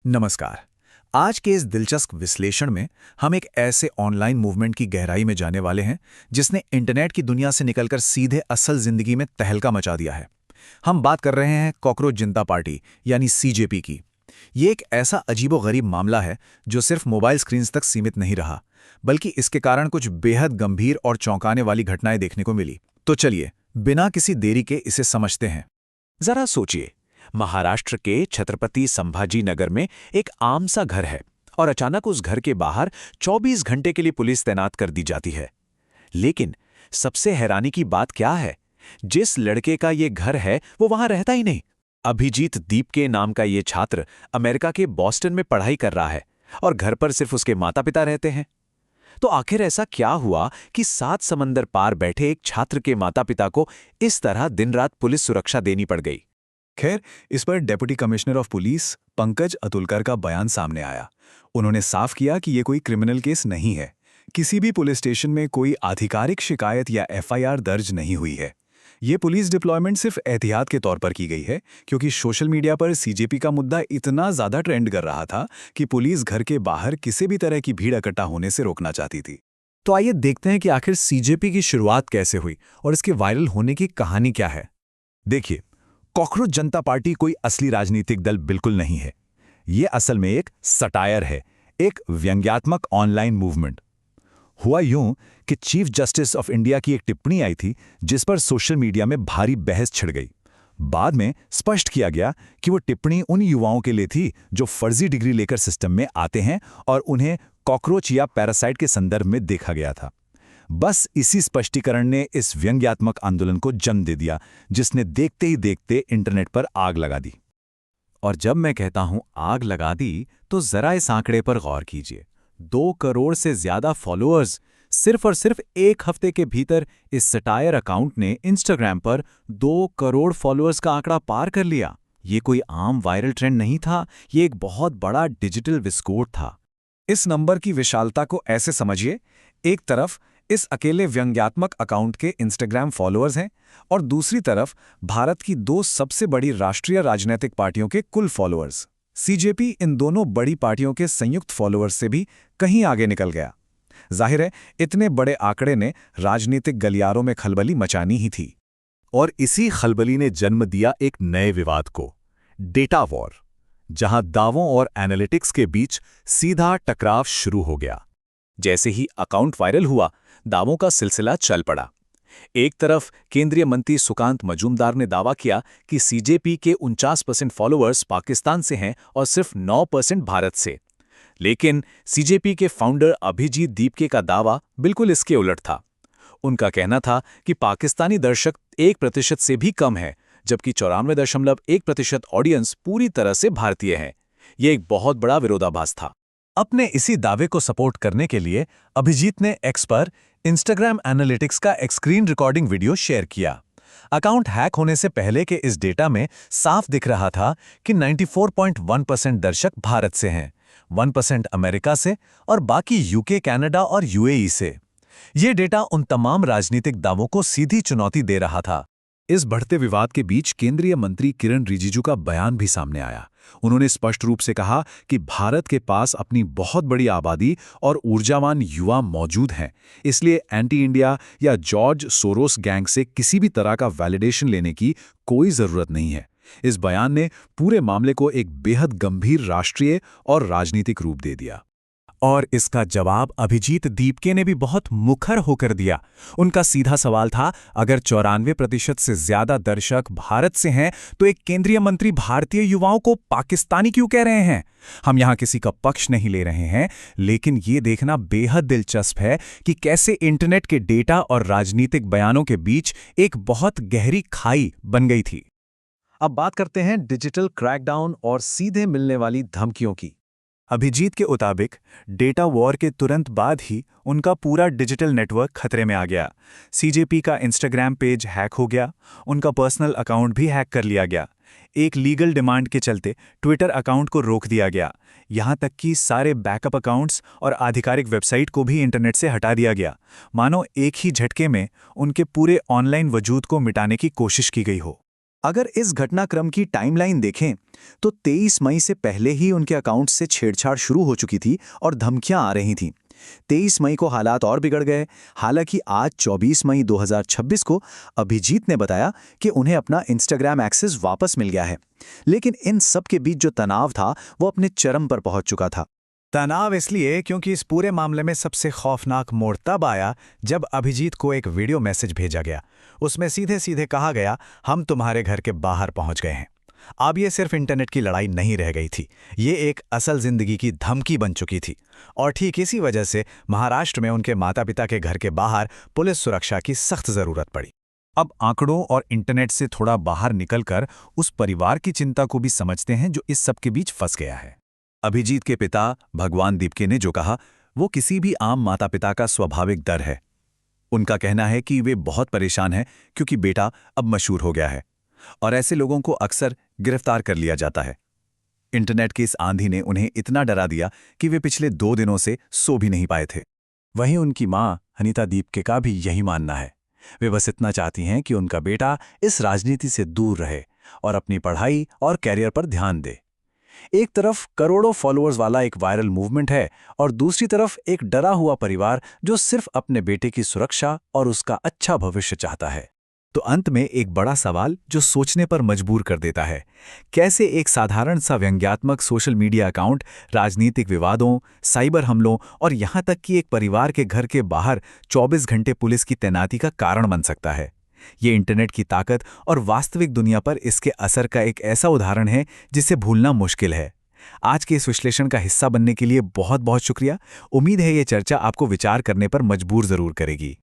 नमस्कार। आज के इस दिलचस्प विश्लेषण में हम एक ऐसे ऑनलाइन मूवमेंट की गहराई में जाने वाले हैं जिसने इंटरनेट की दुनिया से निकलकर सीधे असल जिंदगी में तहलका मचा दिया है। हम बात कर रहे हैं कॉकरोच जनता पार्टी यानी सीजेपी की। ये एक ऐसा अजीबोगरीब मामला है जो सिर्फ मोबाइल स्क्रीन्स तक सीमित नहीं रहा, बल्कि इसके कारण कुछ बेहद गंभीर और चौंकाने वाली घटनाएं देखने को मिली। तो चलिए, बिना किसी देरी के इसे समझते हैं। जरा सोचिए, महाराष्ट्र के छत्रपति संभाजी नगर में एक आम सा घर है और अचानक उस घर के बाहर 24 घंटे के लिए पुलिस तैनात कर दी जाती है। लेकिन सबसे हैरानी की बात क्या है, जिस लड़के का ये घर है वो वहां रहता ही नहीं। अभिजीत दीपके नाम का ये छात्र अमेरिका के बॉस्टन में पढ़ाई कर रहा है और घर पर सिर्फ उसके माता पिता रहते हैं। तो आखिर ऐसा क्या हुआ कि 7 समंदर पार बैठे एक छात्र के माता पिता को इस तरह दिन रात पुलिस सुरक्षा देनी पड़ गई? खैर, इस पर deputy commissioner of police Pankaj Atulkar का बयान सामने आया। उन्होंने साफ किया कि ये कोई क्रिमिनल केस नहीं है। किसी भी पुलिस स्टेशन में कोई आधिकारिक शिकायत या एफआईआर दर्ज नहीं हुई है। ये पुलिस डिप्लॉयमेंट सिर्फ एहतियात के तौर पर की गई है, क्योंकि सोशल मीडिया पर सीजेपी का मुद्दा इतना ज़्यादा ट्रेंड कर रहा था कि पुलिस घर के बाहर किसी भी तरह की भीड़ इकट्ठा होने से रोकना चाहती थी। तो आइए देखते हैं कि आखिर सीजेपी की शुरुआत कैसे हुई और इसके वायरल होने की कहानी क्या है। देखिए, कॉकरोच जनता पार्टी कोई असली राजनीतिक दल बिल्कुल नहीं है। ये असल में एक सटायर है, एक व्यंग्यात्मक ऑनलाइन मूवमेंट। हुआ यूं कि चीफ जस्टिस ऑफ इंडिया की एक टिप्पणी आई थी जिस पर सोशल मीडिया में भारी बहस छिड़ गई। बाद में स्पष्ट किया गया कि वो टिप्पणी उन युवाओं के लिए थी जो फर्जी डिग्री लेकर सिस्टम में आते हैं और उन्हें कॉकरोच या पैरासाइट के संदर्भ में देखा गया था। बस इसी स्पष्टीकरण ने इस व्यंग्यात्मक आंदोलन को जन्म दे दिया, जिसने देखते ही देखते इंटरनेट पर आग लगा दी। और जब मैं कहता हूं आग लगा दी, तो जरा इस आंकड़े पर गौर कीजिए। 2 करोड़ से ज्यादा फॉलोअर्स सिर्फ और सिर्फ एक हफ्ते के भीतर इस सटायर अकाउंट ने इंस्टाग्राम पर 2 करोड़ फॉलोअर्स का आंकड़ा पार कर लिया। ये कोई आम वायरल ट्रेंड नहीं था, ये एक बहुत बड़ा डिजिटल विस्फोट था। इस नंबर की विशालता को ऐसे समझिए, एक तरफ इस अकेले व्यंग्यात्मक अकाउंट के इंस्टाग्राम फॉलोअर्स हैं और दूसरी तरफ भारत की 2 सबसे बड़ी राष्ट्रीय राजनीतिक पार्टियों के कुल फॉलोअर्स। सीजेपी इन दोनों बड़ी पार्टियों के संयुक्त फॉलोअर्स से भी कहीं आगे निकल गया। जाहिर है, इतने बड़े आंकड़े ने राजनीतिक गलियारों में खलबली मचानी ही थी। और इसी खलबली ने जन्म दिया एक नए विवाद को, डेटा वॉर, जहां दावों और एनालिटिक्स के बीच सीधा टकराव शुरू हो गया। जैसे ही अकाउंट वायरल हुआ, दावों का सिलसिला चल पड़ा। एक तरफ केंद्रीय मंत्री सुकांत मजूमदार ने दावा किया कि सीजेपी के 49% फॉलोअर्स पाकिस्तान से हैं और सिर्फ 9% भारत से। लेकिन सीजेपी के फाउंडर अभिजीत दीपके का दावा बिल्कुल इसके उलट था। उनका कहना था कि पाकिस्तानी दर्शक 1% से भी कम है, जबकि 94.1% ऑडियंस पूरी तरह से भारतीय हैं। यह एक बहुत बड़ा विरोधाभास था। अपने इसी दावे को सपोर्ट करने के लिए अभिजीत ने एक्स पर इंस्टाग्राम एनालिटिक्स का एक स्क्रीन रिकॉर्डिंग वीडियो शेयर किया। अकाउंट हैक होने से पहले के इस डेटा में साफ दिख रहा था कि 94.1% दर्शक भारत से हैं, 1% अमेरिका से और बाकी यूके, कनाडा और यूएई से। ये डेटा उन तमाम राजनीतिक दावों को सीधी चुनौती दे रहा था। इस बढ़ते विवाद के बीच केंद्रीय मंत्री किरण रिजिजू का बयान भी सामने आया। उन्होंने स्पष्ट रूप से कहा कि भारत के पास अपनी बहुत बड़ी आबादी और ऊर्जावान युवा मौजूद हैं, इसलिए एंटी इंडिया या जॉर्ज सोरोस गैंग से किसी भी तरह का वैलिडेशन लेने की कोई जरूरत नहीं है। इस बयान ने पूरे मामले को एक बेहद गंभीर राष्ट्रीय और राजनीतिक रूप दे दिया। और इसका जवाब अभिजीत दीपके ने भी बहुत मुखर होकर दिया। उनका सीधा सवाल था, अगर 94% से ज्यादा दर्शक भारत से हैं तो एक केंद्रीय मंत्री भारतीय युवाओं को पाकिस्तानी क्यों कह रहे हैं? हम यहां किसी का पक्ष नहीं ले रहे हैं, लेकिन ये देखना बेहद दिलचस्प है कि कैसे इंटरनेट के डेटा और राजनीतिक बयानों के बीच एक बहुत गहरी खाई बन गई थी। अब बात करते हैं डिजिटल क्रैकडाउन और सीधे मिलने वाली धमकियों की। अभिजीत के मुताबिक डेटा वॉर के तुरंत बाद ही उनका पूरा डिजिटल नेटवर्क खतरे में आ गया। सीजेपी का इंस्टाग्राम पेज हैक हो गया, उनका पर्सनल अकाउंट भी हैक कर लिया गया। एक लीगल डिमांड के चलते ट्विटर अकाउंट को रोक दिया गया। यहाँ तक कि सारे बैकअप अकाउंट्स और आधिकारिक वेबसाइट को भी इंटरनेट से हटा दिया गया, मानो एक ही झटके में उनके पूरे ऑनलाइन वजूद को मिटाने की कोशिश की गई हो। अगर इस घटनाक्रम की टाइमलाइन देखें तो 23 मई से पहले ही उनके अकाउंट से छेड़छाड़ शुरू हो चुकी थी और धमकियां आ रही थीं। 23 मई को हालात और बिगड़ गए। हालांकि आज 24 मई 2026 को अभिजीत ने बताया कि उन्हें अपना इंस्टाग्राम एक्सेस वापस मिल गया है। लेकिन इन सब के बीच जो तनाव था वो अपने चरम पर पहुंच चुका था। तनाव इसलिए क्योंकि इस पूरे मामले में सबसे खौफनाक मोड़ तब आया जब अभिजीत को एक वीडियो मैसेज भेजा गया। उसमें सीधे सीधे कहा गया, हम तुम्हारे घर के बाहर पहुंच गए हैं। अब ये सिर्फ इंटरनेट की लड़ाई नहीं रह गई थी, ये एक असल जिंदगी की धमकी बन चुकी थी। और ठीक इसी वजह से महाराष्ट्र में उनके माता पिता के घर के बाहर पुलिस सुरक्षा की सख्त जरूरत पड़ी। अब आंकड़ों और इंटरनेट से थोड़ा बाहर निकलकर उस परिवार की चिंता को भी समझते हैं जो इस सब के बीच फंस गया है। अभिजीत के पिता भगवान दीपके ने जो कहा वो किसी भी आम माता पिता का स्वाभाविक डर है। उनका कहना है कि वे बहुत परेशान हैं क्योंकि बेटा अब मशहूर हो गया है और ऐसे लोगों को अक्सर गिरफ्तार कर लिया जाता है। इंटरनेट की इस आंधी ने उन्हें इतना डरा दिया कि वे पिछले 2 दिनों से सो भी नहीं पाए थे। वहीं उनकी मां हनीता दीपके का भी यही मानना है। वे बस इतना चाहती हैं कि उनका बेटा इस राजनीति से दूर रहे और अपनी पढ़ाई और कैरियर पर ध्यान दे। एक तरफ करोड़ों फॉलोअर्स वाला एक वायरल मूवमेंट है और दूसरी तरफ एक डरा हुआ परिवार जो सिर्फ अपने बेटे की सुरक्षा और उसका अच्छा भविष्य चाहता है। तो अंत में एक बड़ा सवाल जो सोचने पर मजबूर कर देता है, कैसे एक साधारण सा व्यंग्यात्मक सोशल मीडिया अकाउंट राजनीतिक विवादों, साइबर हमलों और यहां तक कि एक परिवार के घर के बाहर 24 घंटे पुलिस की तैनाती का कारण बन सकता है। ये इंटरनेट की ताकत और वास्तविक दुनिया पर इसके असर का एक ऐसा उदाहरण है जिसे भूलना मुश्किल है। आज के इस विश्लेषण का हिस्सा बनने के लिए बहुत बहुत शुक्रिया। उम्मीद है ये चर्चा आपको विचार करने पर मजबूर जरूर करेगी।